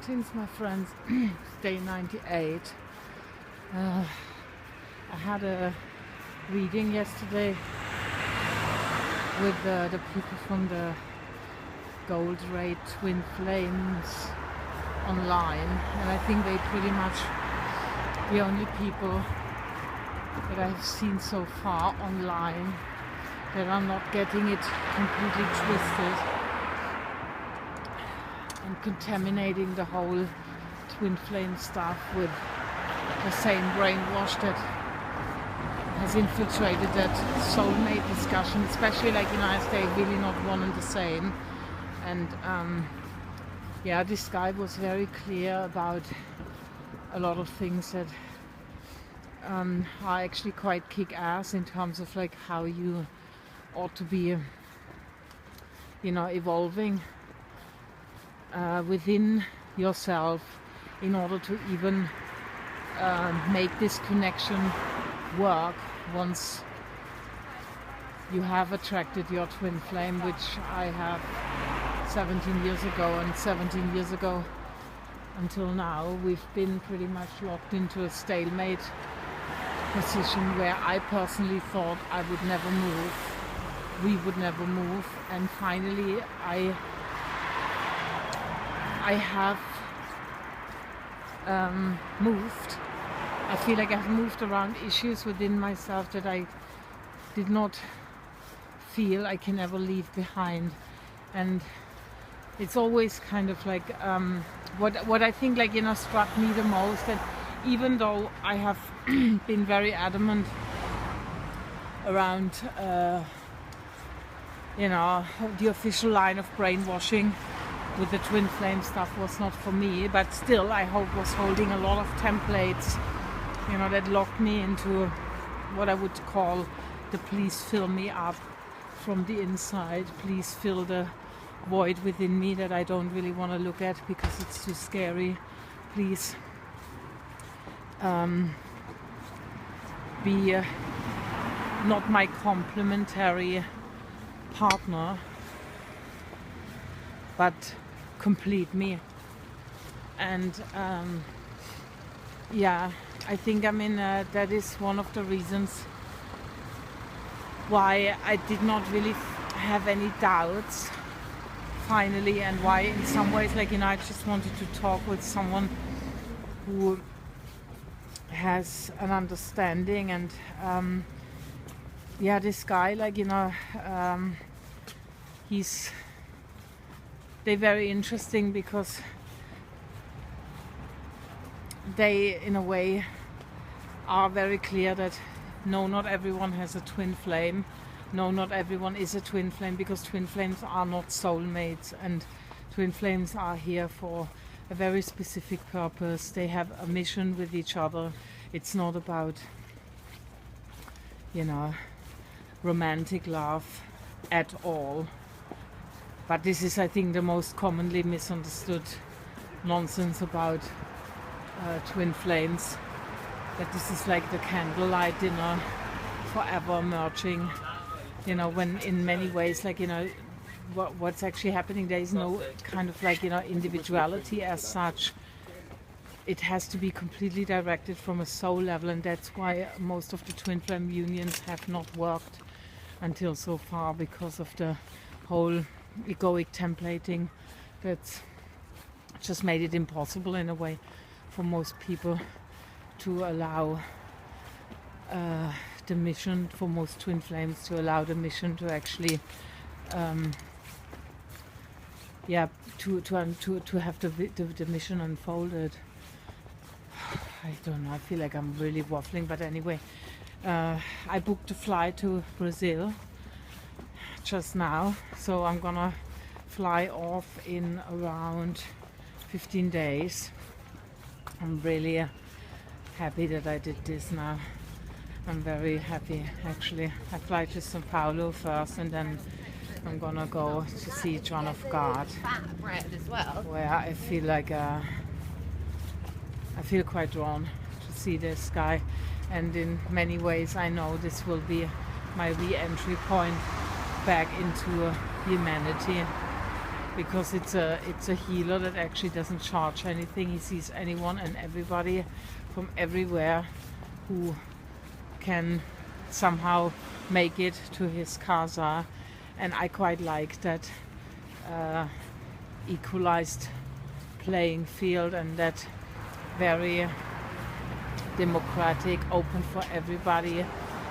Greetings, my friends. It's day 98. I had a reading yesterday with the people from the Gold Ray Twin Flames online, and I think they pretty much the only people that I've seen so far online that are not getting it completely twisted and contaminating the whole twin flame stuff with the same brainwash that has infiltrated that soulmate discussion, especially as they're really not one and the same. And this guy was very clear about a lot of things that are actually quite kick-ass in terms of how you ought to be evolving within yourself in order to even make this connection work once you have attracted your twin flame, which I have 17 years ago, and 17 years ago until now we've been pretty much locked into a stalemate position where I personally thought I would never move, we would never move, and finally I have moved. I feel like I've moved around issues within myself that I did not feel I can ever leave behind. And it's always kind of what I think struck me the most, that even though I have been very adamant around the official line of brainwashing with the twin flame stuff was not for me, but still I was holding a lot of templates that locked me into what I would call the please fill me up from the inside, please fill the void within me that I don't really want to look at because it's too scary, please be not my complementary partner, but complete me. And I think that is one of the reasons why I did not really have any doubts finally, and why in some ways I just wanted to talk with someone who has an understanding. And this guy they're very interesting because they in a way are very clear that no, not everyone has a twin flame, no, not everyone is a twin flame, because twin flames are not soulmates, and twin flames are here for a very specific purpose. They have a mission with each other. It's not about romantic love at all. But this is, I think, the most commonly misunderstood nonsense about twin flames, that this is like the candlelight dinner, forever merging, when in many ways what's actually happening, there is no kind of individuality as such. It has to be completely directed from a soul level, and that's why most of the twin flame unions have not worked until so far, because of the whole egoic templating that's just made it impossible in a way for most people to allow the mission, for most twin flames to allow the mission to actually to have the mission unfolded. I don't know, I feel like I'm really waffling, but anyway, I booked a flight to Brazil just now, so I'm gonna fly off in around 15 days. I'm really happy that I did this now. I'm very happy, actually. I fly to Sao Paulo first, and then I'm gonna go to see John of God, where I feel I feel quite drawn to see this guy, and in many ways I know this will be my re-entry point back into humanity. because it's a healer that actually doesn't charge anything. He sees anyone and everybody from everywhere who can somehow make it to his casa, and I quite like that equalized playing field and that very democratic, open for everybody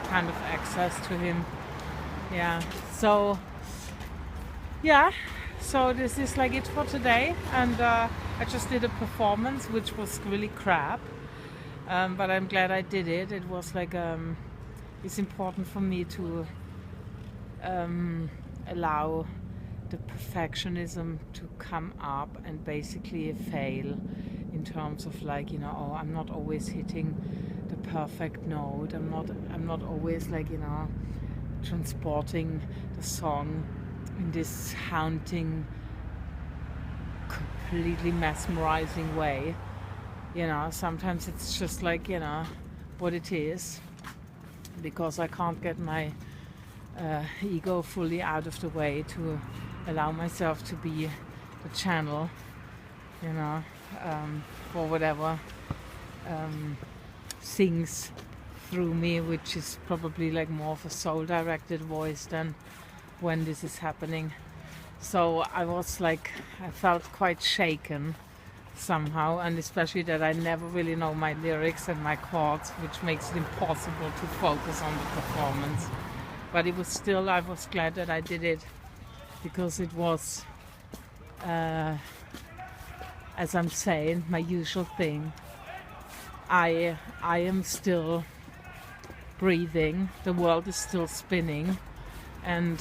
kind of access to him. Yeah, so this is like it for today, and I just did a performance which was really crap, but I'm glad I did it. It was like it's important for me to allow the perfectionism to come up and basically fail in terms of like, you know, oh, I'm not always hitting the perfect note. I'm not always like, you know, transporting the song in this haunting, completely mesmerizing way. You know, sometimes it's just like, you know, what it is, because I can't get my ego fully out of the way to allow myself to be the channel, you know, for whatever sings through me, which is probably like more of a soul-directed voice than when this is happening. So I felt quite shaken somehow, and especially that I never really know my lyrics and my chords, which makes it impossible to focus on the performance. But it was still, I was glad that I did it, because it was, as I'm saying, my usual thing. I am still breathing, the world is still spinning, and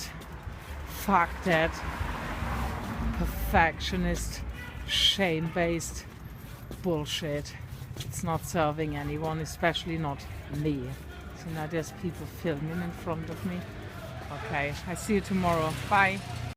fuck that perfectionist, shame-based bullshit. It's not serving anyone, especially not me. So now there's people filming in front of me. Okay, I see you tomorrow. Bye.